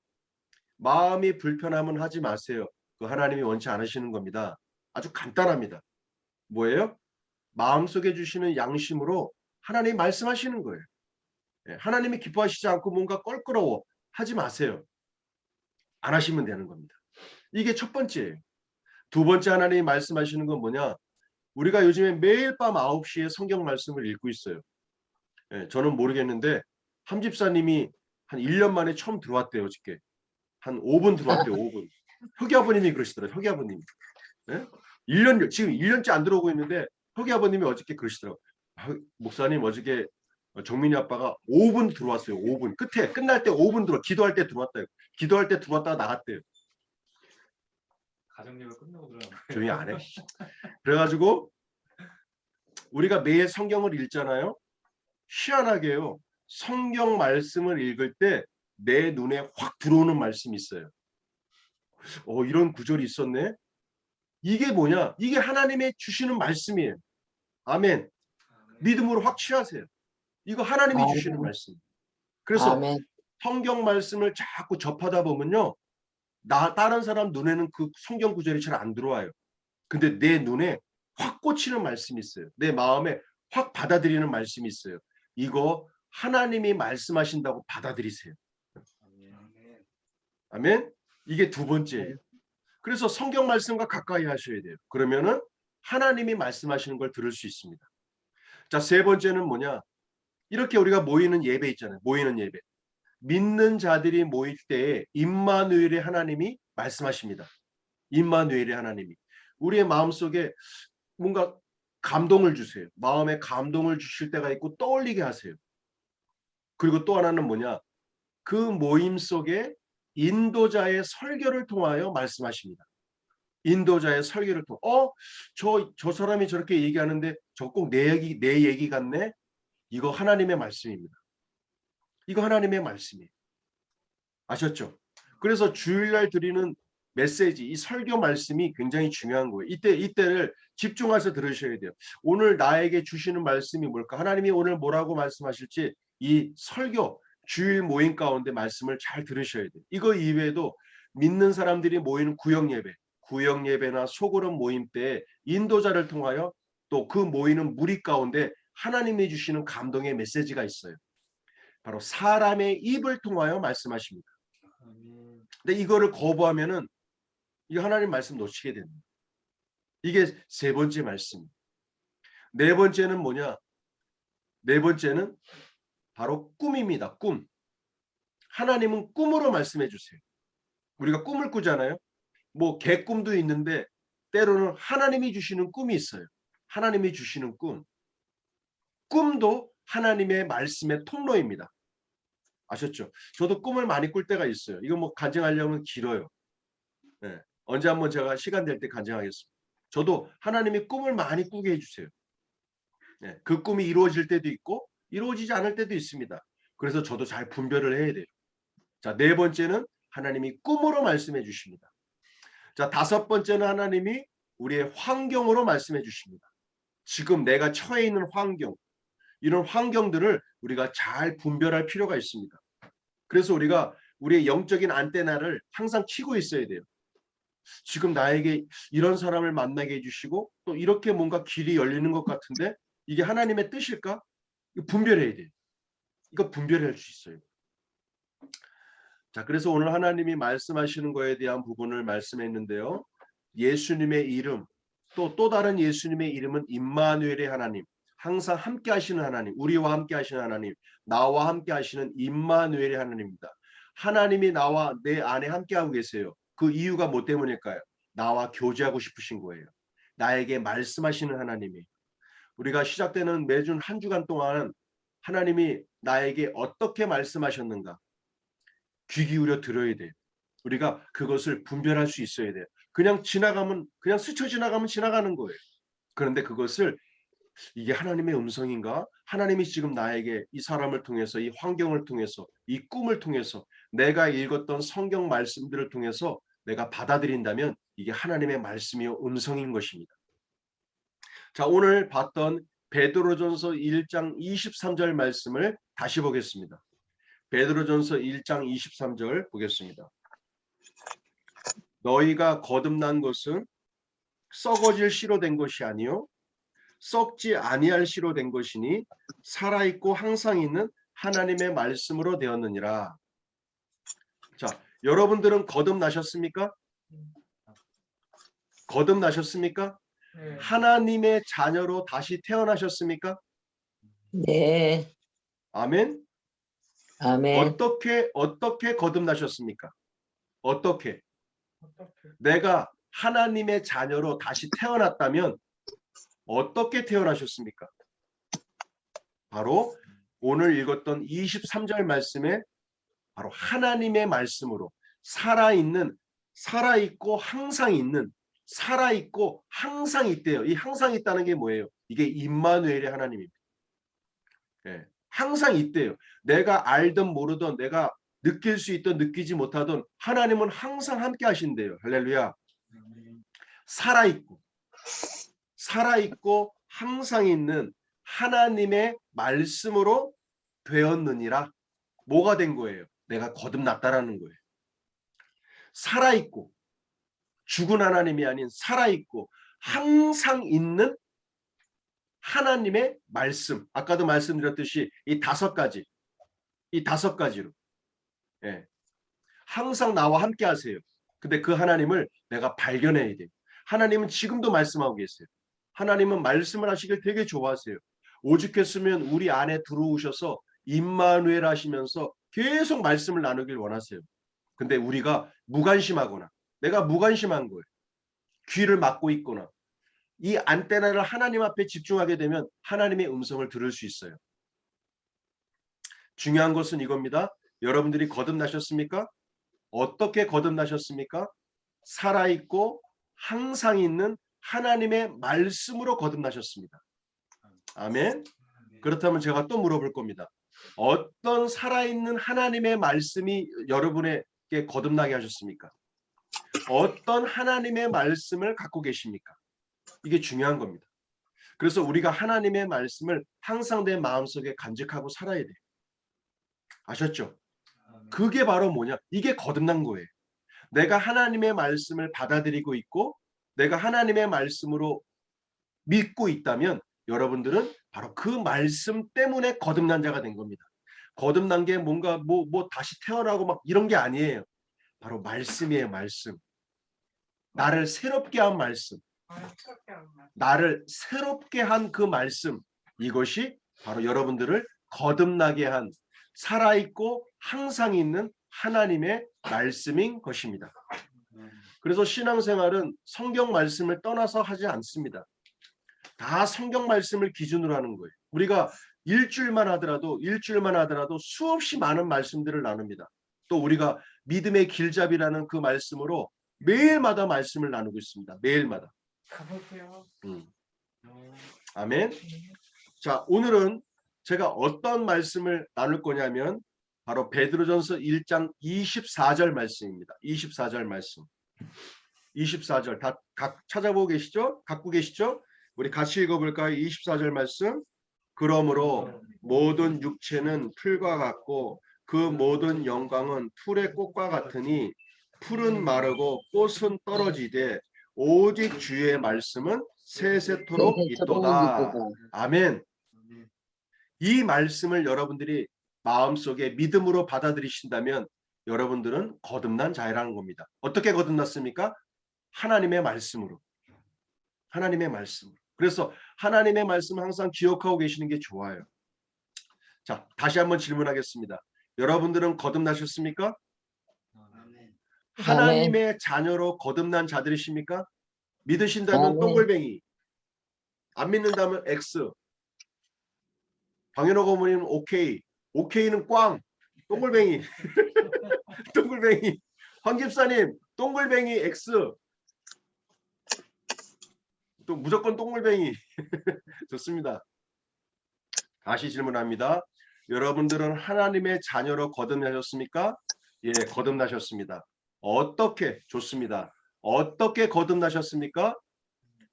마음이 불편하면 하지 마세요. 그 하나님이 원치 않으시는 겁니다. 아주 간단합니다. 뭐예요? 마음속에 주시는 양심으로 하나님이 말씀하시는 거예요. 하나님이 기뻐하시지 않고 뭔가 껄끄러워. 하지 마세요. 안 하시면 되는 겁니다. 이게 첫 번째예요. 두 번째 하나님이 말씀하시는 건 뭐냐? 우리가 요즘에 매일 밤 9시에 성경 말씀을 읽고 있어요. 예, 저는 모르겠는데 함 집사님이 한 1년 만에 처음 들어왔대요. 어저께. 한 5분 들어왔대요. 5분. 혁이 아버님이 그러시더라고요. 혁이 아버님이. 예? 1년, 지금 1년째 안 들어오고 있는데 혁이 아버님이 어저께 그러시더라고요. 목사님 어저께 정민이 아빠가 5분 들어왔어요. 5분. 끝에 끝날 때 5분 기도할 때 들어왔다요. 기도할 때 들어왔다가 나갔대요. 가정예배 끝나고 들어가요. 조용히 안 해. 그래가지고 우리가 매일 성경을 읽잖아요. 희한하게요. 성경 말씀을 읽을 때 내 눈에 확 들어오는 말씀이 있어요. 이런 구절이 있었네. 이게 뭐냐? 이게 하나님의 주시는 말씀이에요. 아멘. 믿음으로 확 취하세요. 이거 하나님이 주시는 말씀. 그래서 아멘. 성경 말씀을 자꾸 접하다 보면요. 다른 사람 눈에는 그 성경 구절이 잘 안 들어와요. 근데 내 눈에 확 꽂히는 말씀이 있어요. 내 마음에 확 받아들이는 말씀이 있어요. 이거 하나님이 말씀하신다고 받아들이세요. 아멘. 이게 두 번째예요. 그래서 성경 말씀과 가까이 하셔야 돼요. 그러면은 하나님이 말씀하시는 걸 들을 수 있습니다. 자, 세 번째는 뭐냐? 이렇게 우리가 모이는 예배 있잖아요. 모이는 예배. 믿는 자들이 모일 때에 임마누엘의 하나님이 말씀하십니다. 임마누엘의 하나님이 우리의 마음속에 뭔가 감동을 주세요. 마음에 감동을 주실 때가 있고 떠올리게 하세요. 그리고 또 하나는 뭐냐? 그 모임 속에 인도자의 설교를 통하여 말씀하십니다. 인도자의 설교를 통해 저 사람이 저렇게 얘기하는데 저 꼭 내 얘기 같네. 이거 하나님의 말씀입니다. 이거 하나님의 말씀이에요. 아셨죠? 그래서 주일날 드리는 메시지, 이 설교 말씀이 굉장히 중요한 거예요. 이때를 집중해서 들으셔야 돼요. 오늘 나에게 주시는 말씀이 뭘까? 하나님이 오늘 뭐라고 말씀하실지 이 설교, 주일 모임 가운데 말씀을 잘 들으셔야 돼요. 이거 이외에도 믿는 사람들이 모이는 구역 예배나 소그룹 모임 때 인도자를 통하여 또 그 모이는 무리 가운데 하나님이 주시는 감동의 메시지가 있어요. 바로 사람의 입을 통하여 말씀하십니다. 근데 이거를 거부하면은 이 하나님 말씀 놓치게 됩니다. 이게 세 번째 말씀. 네 번째는 뭐냐? 네 번째는 바로 꿈입니다. 꿈. 하나님은 꿈으로 말씀해 주세요. 우리가 꿈을 꾸잖아요. 뭐 개꿈도 있는데 때로는 하나님이 주시는 꿈이 있어요. 하나님이 주시는 꿈. 꿈도 하나님의 말씀의 통로입니다. 아셨죠? 저도 꿈을 많이 꿀 때가 있어요. 이거 뭐 간증하려면 길어요. 네. 언제 한번 제가 시간 될 때 간증하겠습니다. 저도 하나님이 꿈을 많이 꾸게 해주세요. 네. 그 꿈이 이루어질 때도 있고 이루어지지 않을 때도 있습니다. 그래서 저도 잘 분별을 해야 돼요. 자, 네 번째는 하나님이 꿈으로 말씀해 주십니다. 자, 다섯 번째는 하나님이 우리의 환경으로 말씀해 주십니다. 지금 내가 처해 있는 환경, 이런 환경들을 우리가 잘 분별할 필요가 있습니다. 그래서 우리가 우리의 영적인 안테나를 항상 켜고 있어야 돼요. 지금 나에게 이런 사람을 만나게 해주시고 또 이렇게 뭔가 길이 열리는 것 같은데 이게 하나님의 뜻일까? 이거 분별해야 돼요. 이거 분별할 수 있어요. 자, 그래서 오늘 하나님이 말씀하시는 거에 대한 부분을 말씀했는데요. 예수님의 이름, 또 다른 예수님의 이름은 임마누엘의 하나님, 항상 함께 하시는 하나님, 우리와 함께 하시는 하나님, 나와 함께 하시는 임마누엘의 하나님입니다. 하나님이 나와 내 안에 함께하고 계세요. 그 이유가 뭐 때문일까요? 나와 교제하고 싶으신 거예요. 나에게 말씀하시는 하나님이. 우리가 시작되는 매주 한 주간 동안 하나님이 나에게 어떻게 말씀하셨는가 귀 기울여 들어야 돼요. 우리가 그것을 분별할 수 있어야 돼요. 그냥 지나가면 그냥 스쳐 지나가면 지나가는 거예요. 그런데 그것을 이게 하나님의 음성인가? 하나님이 지금 나에게 이 사람을 통해서 이 환경을 통해서 이 꿈을 통해서 내가 읽었던 성경 말씀들을 통해서 내가 받아들인다면 이게 하나님의 말씀이요 음성인 것입니다. 자, 오늘 봤던 베드로전서 1장 23절 말씀을 다시 보겠습니다. 베드로전서 1장 23절 보겠습니다. 너희가 거듭난 것은 썩어질 씨로 된 것이 아니요 썩지 아니할 씨로 된 것이니 살아있고 항상 있는 하나님의 말씀으로 되었느니라. 자, 여러분들은 거듭나셨습니까? 거듭나셨습니까? 네. 하나님의 자녀로 다시 태어나셨습니까? 네. 아멘. 아멘. 어떻게 거듭나셨습니까? 어떻게? 어떻게? 내가 하나님의 자녀로 다시 태어났다면 어떻게 태어나셨습니까? 바로 오늘 읽었던 23절 말씀에 바로 하나님의 말씀으로 살아있고 항상 있는, 살아있고 항상 있대요. 이 항상 있다는 게 뭐예요? 이게 임마누엘의 하나님입니다. 예, 항상 있대요. 내가 알든 모르든, 내가 느낄 수 있든 느끼지 못하든 하나님은 항상 함께 하신대요. 할렐루야. 살아있고 항상 있는 하나님의 말씀으로 되었느니라. 뭐가 된 거예요? 내가 거듭났다라는 거예요. 살아있고 죽은 하나님이 아닌 살아있고 항상 있는 하나님의 말씀. 아까도 말씀드렸듯이 이 다섯 가지로 예, 항상 나와 함께 하세요. 근데 그 하나님을 내가 발견해야 돼요. 하나님은 지금도 말씀하고 계세요. 하나님은 말씀을 하시길 되게 좋아하세요. 오죽했으면 우리 안에 들어오셔서 임마누엘 하시면서 계속 말씀을 나누길 원하세요. 근데 우리가 무관심하거나 내가 무관심한 거예요. 귀를 막고 있거나 이 안테나를 하나님 앞에 집중하게 되면 하나님의 음성을 들을 수 있어요. 중요한 것은 이겁니다. 여러분들이 거듭나셨습니까? 어떻게 거듭나셨습니까? 살아있고 항상 있는 하나님의 말씀으로 거듭나셨습니다. 아멘. 그렇다면 제가 또 물어볼 겁니다. 어떤 살아있는 하나님의 말씀이 여러분에게 거듭나게 하셨습니까? 어떤 하나님의 말씀을 갖고 계십니까? 이게 중요한 겁니다. 그래서 우리가 하나님의 말씀을 항상 내 마음속에 간직하고 살아야 돼요. 아셨죠? 그게 바로 뭐냐? 이게 거듭난 거예요. 내가 하나님의 말씀을 받아들이고 있고 내가 하나님의 말씀으로 믿고 있다면 여러분들은 바로 그 말씀 때문에 거듭난 자가 된 겁니다. 거듭난 게 뭔가 뭐 다시 태어나고 막 이런 게 아니에요. 바로 말씀이에요. 말씀. 나를 새롭게 한 말씀. 나를 새롭게 한 그 말씀. 이것이 바로 여러분들을 거듭나게 한 살아있고 항상 있는 하나님의 말씀인 것입니다. 그래서 신앙생활은 성경 말씀을 떠나서 하지 않습니다. 다 성경 말씀을 기준으로 하는 거예요. 우리가 일주일만 하더라도 수없이 많은 말씀들을 나눕니다. 또 우리가 믿음의 길잡이라는 그 말씀으로 매일마다 말씀을 나누고 있습니다. 매일마다. 가볼게요. 아멘. 자, 오늘은 제가 어떤 말씀을 나눌 거냐면 바로 베드로전서 1장 24절 말씀입니다. 24절 말씀. 24절 다 각 찾아보고 계시죠? 갖고 계시죠? 우리 같이 읽어볼까요? 24절 말씀. 그러므로 모든 육체는 풀과 같고 그 모든 영광은 풀의 꽃과 같으니 풀은 마르고 꽃은 떨어지되 오직 주의 말씀은 세세토록 있도다. 아멘. 이 말씀을 여러분들이 마음속에 믿음으로 받아들이신다면 여러분들은 거듭난 자라는 겁니다. 어떻게 거듭났습니까? 하나님의 말씀으로. 하나님의 말씀으로. 그래서 하나님의 말씀을 항상 기억하고 계시는 게 좋아요. 자, 다시 한번 질문하겠습니다. 여러분들은 거듭나셨습니까? 하나님의 자녀로 거듭난 자들이십니까? 믿으신다면 동글뱅이, 안 믿는다면 X. 방현호 고모님은 오케이, 오케이는 꽝, 동글뱅이, 동글뱅이. 황 집사님 동글뱅이 X. 또 무조건 동글뱅이. 좋습니다. 다시 질문합니다. 여러분들은 하나님의 자녀로 거듭나셨습니까? 예, 거듭나셨습니다. 어떻게? 좋습니다. 어떻게 거듭나셨습니까?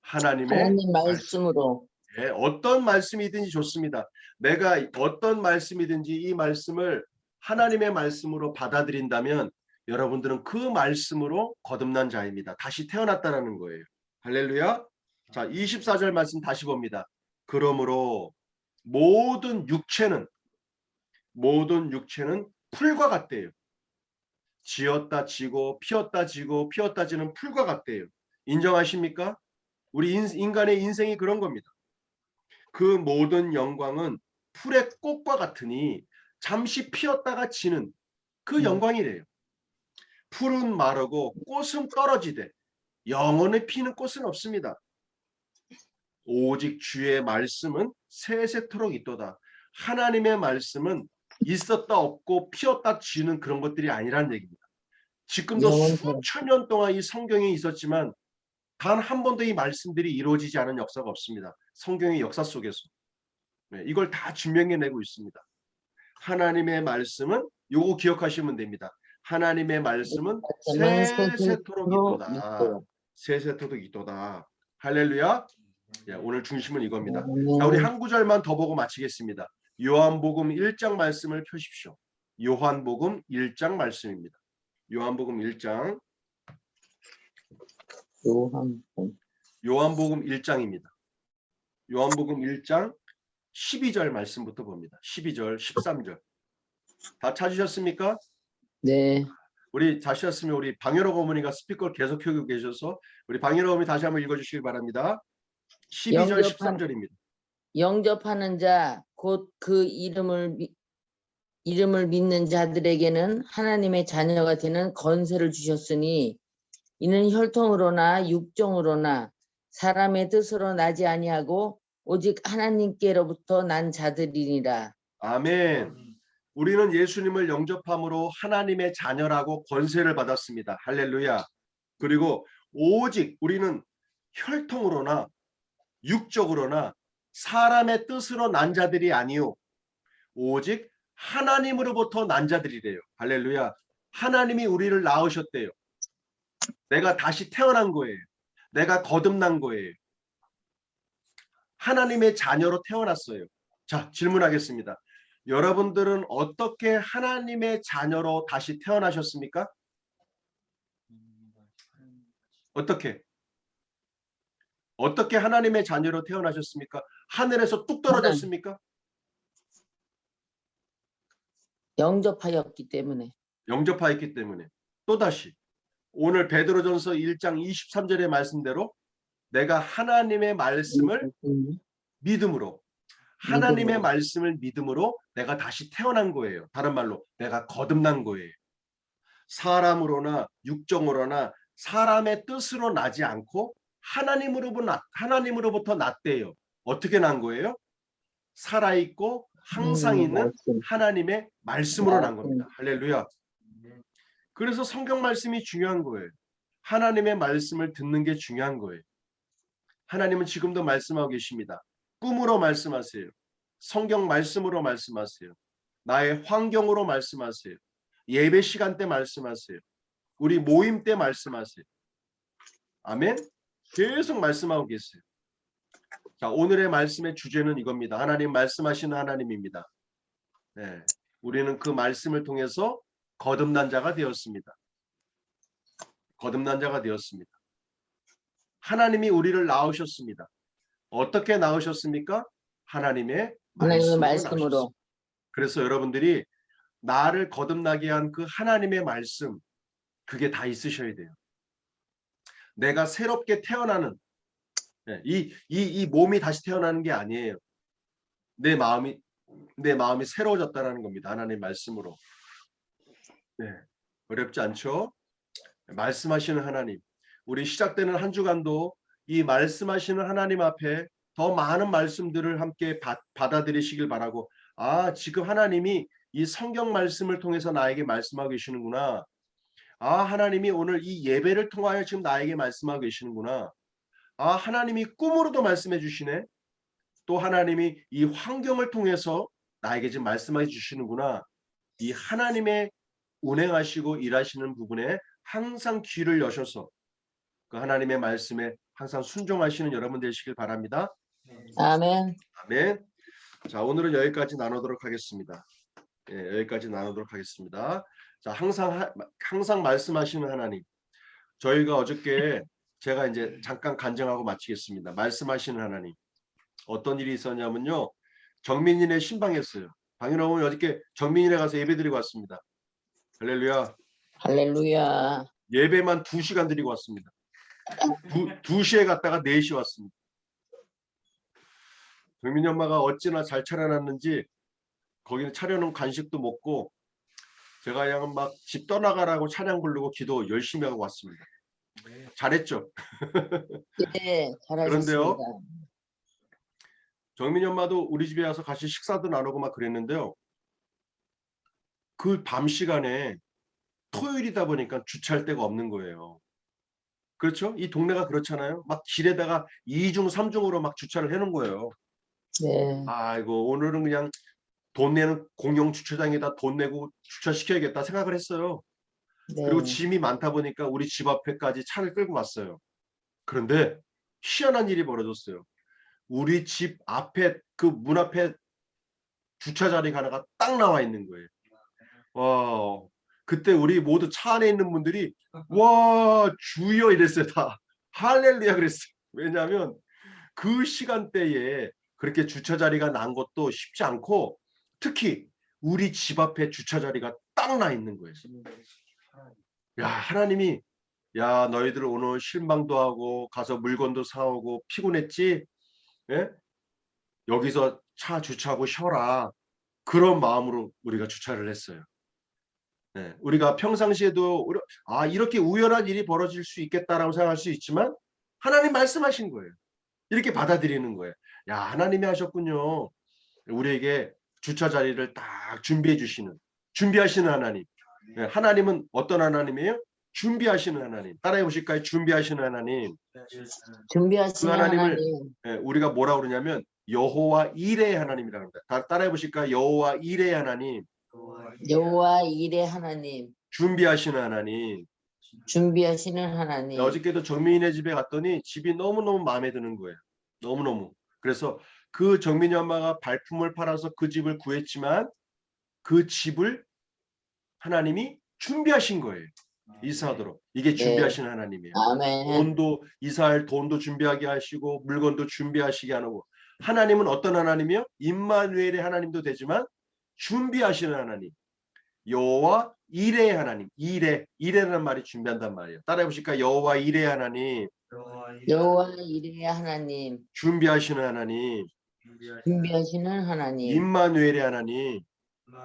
하나님의 하나님 말씀으로. 예, 어떤 말씀이든지 좋습니다. 내가 어떤 말씀이든지 이 말씀을 하나님의 말씀으로 받아들인다면 여러분들은 그 말씀으로 거듭난 자입니다. 다시 태어났다는 거예요. 할렐루야. 자, 24절 말씀 다시 봅니다. 그러므로 모든 육체는 풀과 같대요. 지었다 지고 피었다 지고 피었다 지는 풀과 같대요. 인정하십니까? 우리 인간의 인생이 그런 겁니다. 그 모든 영광은 풀의 꽃과 같으니 잠시 피었다가 지는 그 영광이래요. 풀은 마르고 꽃은 떨어지되 영원히 피는 꽃은 없습니다. 오직 주의 말씀은 세세토록 있도다. 하나님의 말씀은 있었다 없고 피었다 지는 그런 것들이 아니라는 얘기입니다. 지금도 영원토록. 수천 년 동안 이 성경이 있었지만 단 한 번도 이 말씀들이 이루어지지 않은 역사가 없습니다. 성경의 역사 속에서. 네, 이걸 다 증명해내고 있습니다. 하나님의 말씀은 요거 기억하시면 됩니다. 하나님의 말씀은 세세토록 있도다. 세세토록 있도다. 할렐루야. 예, 오늘 중심은 이겁니다. 자, 우리 한 구절만 더 보고 마치겠습니다. 요한복음 1장 말씀을 펴십시오. 요한복음 1장 말씀입니다. 요한복음 1장. 요한복음 1장입니다. 요한복음 1장 12절 말씀부터 봅니다. 12절, 13절. 다 찾으셨습니까? 네. 우리 다시였으면 우리 방현옥 어머니가 스피커를 계속 켜고 계셔서 우리 방현옥 어머니 다시 한번 읽어주시기 바랍니다. 12절, 13절입니다. 영접하는 자 곧 그 이름을 믿는 자들에게는 하나님의 자녀가 되는 건세를 주셨으니 이는 혈통으로나 육정으로나 사람의 뜻으로 나지 아니하고 오직 하나님께로부터 난 자들이니라. 아멘. 우리는 예수님을 영접함으로 하나님의 자녀라고 권세를 받았습니다. 할렐루야. 그리고 오직 우리는 혈통으로나 육적으로나 사람의 뜻으로 난 자들이 아니요 오직 하나님으로부터 난 자들이래요. 할렐루야. 하나님이 우리를 낳으셨대요. 내가 다시 태어난 거예요. 내가 거듭난 거예요. 하나님의 자녀로 태어났어요. 자, 질문하겠습니다. 여러분들은 어떻게 하나님의 자녀로 다시 태어나셨습니까? 어떻게 하나님의 자녀로 태어나셨습니까? 하늘에서 뚝 떨어졌습니까? 영접하였기 때문에. 영접하였기 때문에. 또다시 오늘 베드로전서 1장 23절의 말씀대로 내가 하나님의 말씀을 믿음으로 하나님의 말씀을 믿음으로 내가 다시 태어난 거예요. 다른 말로 내가 거듭난 거예요. 사람으로나 육정으로나 사람의 뜻으로 나지 않고 하나님으로부터 났대요. 어떻게 난 거예요? 살아있고 항상 있는 하나님의 말씀으로 난 겁니다. 할렐루야. 그래서 성경 말씀이 중요한 거예요. 하나님의 말씀을 듣는 게 중요한 거예요. 하나님은 지금도 말씀하고 계십니다. 꿈으로 말씀하세요. 성경 말씀으로 말씀하세요. 나의 환경으로 말씀하세요. 예배 시간 때 말씀하세요. 우리 모임 때 말씀하세요. 아멘. 계속 말씀하고 계세요. 자, 오늘의 말씀의 주제는 이겁니다. 하나님 말씀하시는 하나님입니다. 네, 우리는 그 말씀을 통해서 거듭난 자가 되었습니다. 거듭난 자가 되었습니다. 하나님이 우리를 낳으셨습니다. 어떻게 낳으셨습니까? 하나님의 말씀으로. 그래서 여러분들이 나를 거듭나게 한 그 하나님의 말씀, 그게 다 있으셔야 돼요. 내가 새롭게 태어나는 이 몸이 다시 태어나는 게 아니에요. 내 마음이 새로워졌다는 겁니다. 하나님의 말씀으로. 네, 어렵지 않죠? 말씀하시는 하나님. 우리 시작되는 한 주간도 이 말씀하시는 하나님 앞에 더 많은 말씀들을 함께 받아들이시길 바라고, 아, 지금 하나님이 이 성경 말씀을 통해서 나에게 말씀하고 계시는구나. 아, 하나님이 오늘 이 예배를 통하여 지금 나에게 말씀하고 계시는구나. 아, 하나님이 꿈으로도 말씀해 주시네. 또 하나님이 이 환경을 통해서 나에게 지금 말씀해 주시는구나. 이 하나님의 운행하시고 일하시는 부분에 항상 귀를 여셔서 그 하나님의 말씀에 항상 순종하시는 여러분 되시길 바랍니다. 아멘. 아멘. 자, 오늘은 여기까지 나누도록 하겠습니다. 예, 여기까지 나누도록 하겠습니다. 자, 항상 말씀하시는 하나님. 저희가 어저께 제가 이제 잠깐 간증하고 마치겠습니다. 말씀하시는 하나님. 어떤 일이 있었냐면요. 정민이네 신방했어요. 방인어머니 어저께 정민이네 가서 예배드리고 왔습니다. 할렐루야. 할렐루야. 예배만 2시간 드리고 왔습니다. 2시에 갔다가 4시 왔습니다. 정민이 엄마가 어찌나 잘 차려놨는지 거기는 차려놓은 간식도 먹고 제가 그냥 막 집 떠나가라고 찬양 부르고 기도 열심히 하고 왔습니다. 잘했죠? 네, 그런데요. 잘하셨습니다. 정민이 엄마도 우리 집에 와서 같이 식사도 나누고 막 그랬는데요. 그 밤 시간에 토요일이다 보니까 주차할 데가 없는 거예요. 그렇죠? 이 동네가 그렇잖아요. 막 길에다가 2중, 3중으로 막 주차를 해놓은 거예요. 네, 아이고 오늘은 그냥 돈 내는 공영 주차장에다 돈 내고 주차시켜야겠다 생각을 했어요. 그리고 네. 짐이 많다 보니까 우리 집 앞에까지 차를 끌고 왔어요. 그런데 희한한 일이 벌어졌어요. 우리 집 앞에 그 문 앞에 주차 자리가 하나가 딱 나와 있는 거예요. 와, 그때 우리 모두 차 안에 있는 분들이 와 주여 이랬어요. 다 할렐루야 그랬어요. 왜냐하면 그 시간대에 그렇게 주차 자리가 난 것도 쉽지 않고 특히 우리 집 앞에 주차 자리가 딱 나 있는 거예요. 야 하나님이 야 너희들 오늘 실망도 하고 가서 물건도 사오고 피곤했지? 예? 여기서 차 주차하고 쉬어라. 그런 마음으로 우리가 주차를 했어요. 네, 우리가 평상시에도 이렇게 우연한 일이 벌어질 수 있겠다라고 생각할 수 있지만 하나님 말씀하신 거예요. 이렇게 받아들이는 거예요. 야 하나님이 하셨군요. 우리에게 주차 자리를 딱 준비하시는 하나님. 네, 하나님은 어떤 하나님이에요? 준비하시는 하나님. 따라해 보실까요? 준비하시는 하나님. 그 준비하시는 하나님을 하나님. 우리가 뭐라 그러냐면 여호와 일의 하나님이라고 합니다. 따라해 보실까요? 여호와 일의 하나님. 여호와 일의 하나님. 준비하시는 하나님. 준비하시는 하나님. 어저께도 정민이네 집에 갔더니 집이 너무너무 마음에 드는 거예요. 너무너무. 그래서 그 정민이 엄마가 발품을 팔아서 그 집을 구했지만 그 집을 하나님이 준비하신 거예요. 이사하도록. 이게 준비하신 하나님이에요. 아멘. 돈도 이사할 돈도 준비하게 하시고 물건도 준비하시게 하고 하나님은 어떤 하나님이요? 임마누엘의 하나님도 되지만 준비하시는 하나님. 여호와 일의 하나님. 일에라는 말이 준비한단 말이에요. 따라해 보실까요? 여호와 일의 하나님. 여호와 일의 하나님. 준비하시는 하나님. 준비하시는 하나님. 임마누엘의 하나님.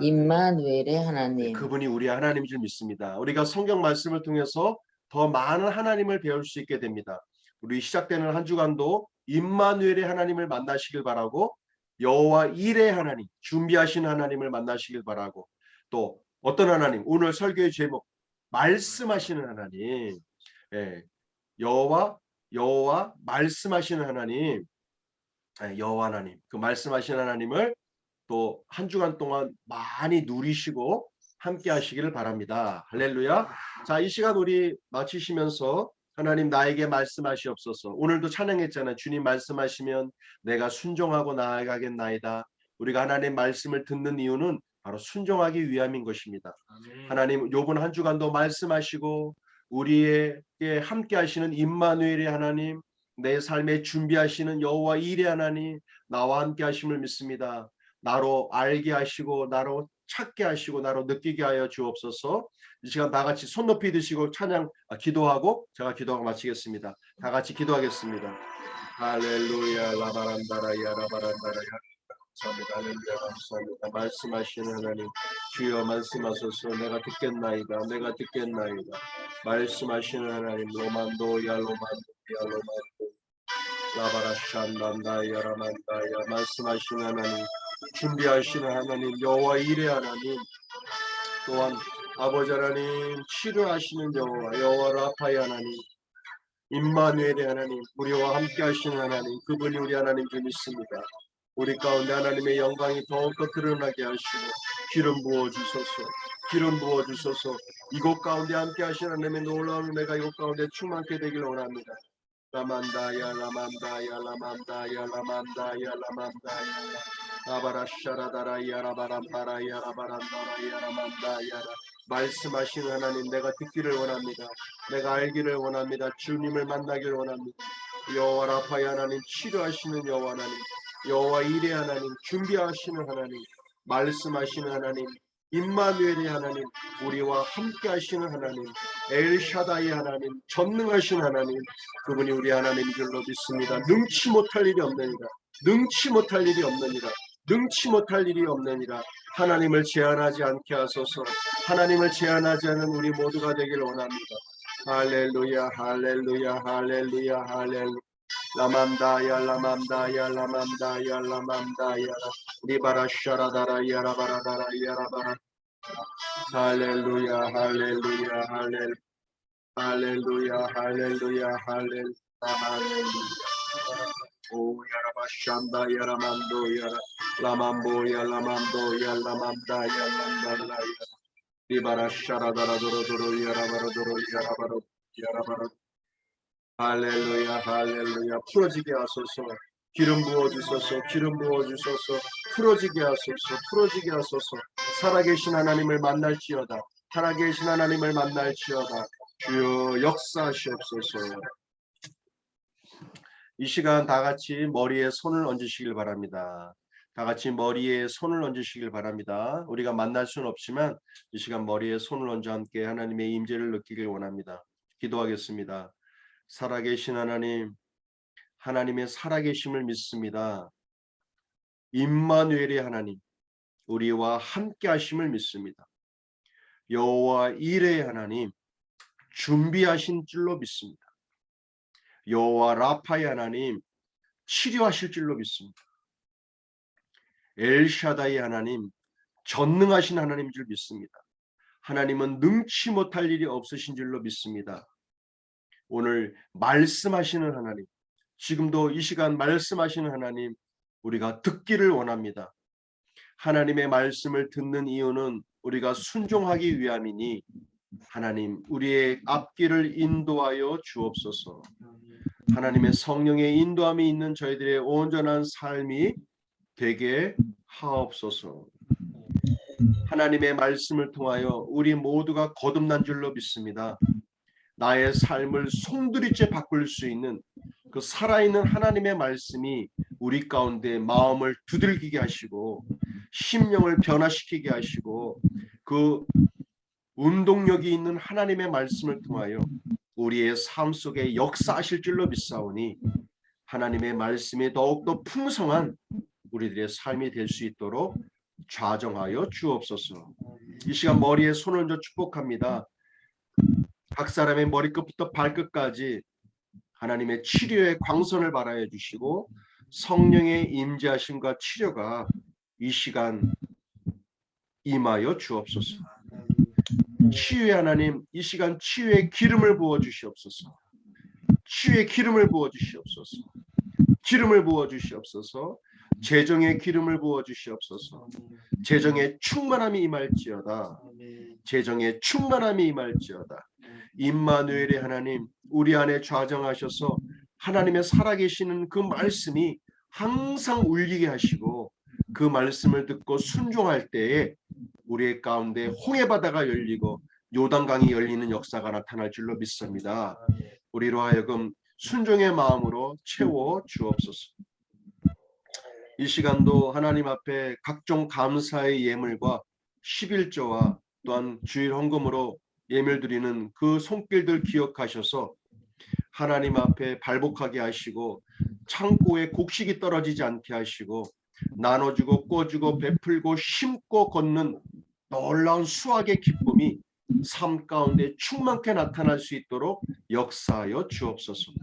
임마누엘의 하나님. 그분이 우리 하나님인 줄 믿습니다. 우리가 성경 말씀을 통해서 더 많은 하나님을 배울 수 있게 됩니다. 우리 시작되는 한 주간도 임마누엘의 하나님을 만나시길 바라고 여호와 일의 하나님, 준비하신 하나님을 만나시길 바라고 또 어떤 하나님, 오늘 설교의 제목 말씀하시는 하나님, 여호와 말씀하시는 하나님, 여호와 하나님, 그 말씀하시는 하나님을 또 한 주간 동안 많이 누리시고 함께 하시기를 바랍니다. 할렐루야. 자, 이 시간 우리 마치시면서 하나님 나에게 말씀하시옵소서. 오늘도 찬양했잖아요. 주님 말씀하시면 내가 순종하고 나아가겠나이다. 우리가 하나님 말씀을 듣는 이유는 바로 순종하기 위함인 것입니다. 하나님 요번 한 주간도 말씀하시고 우리에게 함께 하시는 임마누엘의 하나님, 내 삶에 준비하시는 여호와 일의 하나님, 나와 함께 하심을 믿습니다. 나로 알게 하시고 나로 찾게 하시고 나로 느끼게 하여 주옵소서. 이 시간 다 같이 손 높이 드시고 찬양 기도하고 제가 기도하고 마치겠습니다. 다 같이 기도하겠습니다. 할렐루야 라바란다라야 라바란다라야 감사합니다. 할렐루야 감사합니다. 말씀하시는 하나님 주여 말씀하소서. 내가 듣겠나이다. 내가 듣겠나이다. 말씀하시는 하나님 로만도야 라바라샨단다야 라만다야 말씀하시는 하나님 준비하시는 하나님 여호와 일의 하나님 또한 아버지 하나님 치료하시는 여호와 라파의 하나님 임마누엘의 하나님 우리와 함께 하시는 하나님 그분이 우리 하나님 줄 믿습니다. 우리 가운데 하나님의 영광이 더욱더 드러나게 하시고 기름 부어주소서. 이곳 가운데 함께 하시는 하나님의 놀라운 은혜가 이곳 가운데 충만케 되기를 원합니다. 라만다야 라바라샤라다라야 라바란다라야 라바란다라야 라만다야 말씀하시는 하나님 내가 듣기를 원합니다. 내가 알기를 원합니다. 주님을 만나기를 원합니다. 여호와 라파의 하나님 치료하시는 여호와 하나님 여호와 일의 하나님 준비하시는 하나님 말씀하시는 하나님 임마누엘의 하나님, 우리와 함께 하시는 하나님, 엘샤다이 하나님, 전능하신 하나님, 그분이 우리 하나님인 줄로 믿습니다. 능치 못할 일이 없느니라. 능치 못할 일이 없느니라. 능치 못할 일이 없느니라. 하나님을 제한하지 않게 하소서. 하나님을 제한하지 않은 우리 모두가 되길 원합니다. 할렐루야, 할렐루야, 할렐루야, 할렐루야. 라맘다야, 라맘다야, 라맘다야, 라맘다야. 리바라 샤라다라 야라바라다라 야라바라. 할렐루야, 할렐루야, 할렐루야. 할렐루야, 할렐루야, 할렐루야. 오 야라바샨다 야라만도 야라 라맘보야 라맘도야 라맘다야 람달라야 리바라 샤라다라 도로도로 야라바로도로 야라바로 야라바로. 할렐루야, 할렐루야. 풀어지게 하소서. 기름 부어주소서. 기름 부어주소서. 풀어지게 하소서. 풀어지게 하소서. 살아계신 하나님을 만날지어다. 살아계신 하나님을 만날지어다. 주여 역사하시옵소서. 이 시간 다 같이 머리에 손을 얹으시길 바랍니다. 다 같이 머리에 손을 얹으시길 바랍니다. 우리가 만날 수는 없지만 이 시간 머리에 손을 얹어 함께 하나님의 임재를 느끼길 원합니다. 기도하겠습니다. 살아계신 하나님, 하나님의 살아계심을 믿습니다. 임마누엘의 하나님, 우리와 함께 하심을 믿습니다. 여호와 이레의 하나님, 준비하신 줄로 믿습니다. 여호와 라파의 하나님, 치료하실 줄로 믿습니다. 엘샤다이 하나님, 전능하신 하나님인 줄 믿습니다. 하나님은 능치 못할 일이 없으신 줄로 믿습니다. 오늘 말씀하시는 하나님, 지금도 이 시간 말씀하시는 하나님, 우리가 듣기를 원합니다. 하나님의 말씀을 듣는 이유는 우리가 순종하기 위함이니 하나님, 우리의 앞길을 인도하여 주옵소서. 하나님의 성령의 인도함이 있는 저희들의 온전한 삶이 되게 하옵소서. 하나님의 말씀을 통하여 우리 모두가 거듭난 줄로 믿습니다. 나의 삶을 송두리째 바꿀 수 있는 그 살아있는 하나님의 말씀이 우리 가운데 마음을 두들기게 하시고 심령을 변화시키게 하시고 그 운동력이 있는 하나님의 말씀을 통하여 우리의 삶 속에 역사하실 줄로 믿사오니 하나님의 말씀이 더욱더 풍성한 우리들의 삶이 될 수 있도록 좌정하여 주옵소서. 이 시간 머리에 손을 얹어 축복합니다. 각 사람의 머리끝부터 발끝까지 하나님의 치료의 광선을 발하여 주시고 성령의 임재하심과 치료가 이 시간 임하여 주옵소서. 치유의 하나님, 이 시간 치유의 기름을 부어 주시옵소서. 치유의 기름을 부어 주시옵소서. 기름을 부어 주시옵소서. 재정의 기름을 부어 주시옵소서. 재정의 충만함이 임할지어다. 재정의 충만함이 임할지어다. 임마누엘의 하나님, 우리 안에 좌정하셔서 하나님의 살아계시는 그 말씀이 항상 울리게 하시고 그 말씀을 듣고 순종할 때에 우리의 가운데 홍해바다가 열리고 요단강이 열리는 역사가 나타날 줄로 믿습니다. 우리로 하여금 순종의 마음으로 채워 주옵소서. 이 시간도 하나님 앞에 각종 감사의 예물과 11조와 또한 주일 헌금으로 예물 드리는 그 손길들 기억하셔서 하나님 앞에 발복하게 하시고 창고에 곡식이 떨어지지 않게 하시고 나눠주고 꿔주고 베풀고 심고 걷는 놀라운 수확의 기쁨이 삶 가운데 충만케 나타날 수 있도록 역사하여 주옵소서.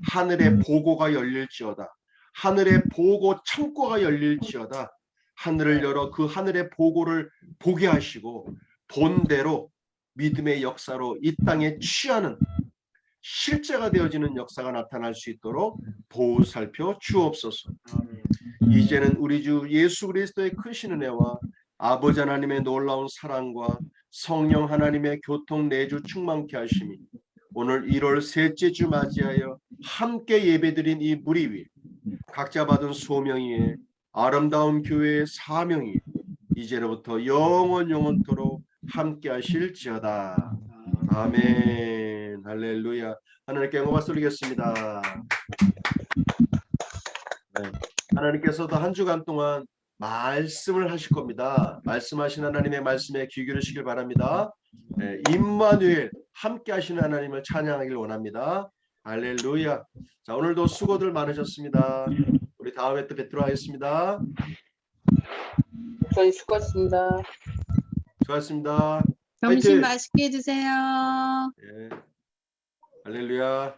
하늘의 보고가 열릴지어다. 하늘의 보고 창고가 열릴지어다. 하늘을 열어 그 하늘의 보고를 보게 하시고 본대로 믿음의 역사로 이 땅에 취하는 실제가 되어지는 역사가 나타날 수 있도록 보호 살펴 주옵소서. 이제는 우리 주 예수 그리스도의 크신 은혜와 아버지 하나님의 놀라운 사랑과 성령 하나님의 교통 내주 충만케 하심이 오늘 1월 셋째 주 맞이하여 함께 예배드린 이 무리 위에 각자 받은 소명이 위에 아름다운 교회의 사명이 이제로부터 영원토록 함께 하실지어다. 아멘. 할렐루야. 하나님께 영광 돌리겠습니다. 네. 하나님께서도 한 주간 동안 말씀을 하실 겁니다. 말씀하신 하나님의 말씀에 귀 기울이시길 바랍니다. 임마누엘 함께 하시는 하나님을 찬양하길 원합니다. 할렐루야. 자, 오늘도 수고들 많으셨습니다. 우리 다음에 또 뵙도록 하겠습니다. 저희 수고하셨습니다. 수고하셨습니다. 점심 화이팅! 맛있게 드세요. 예. 할렐루야.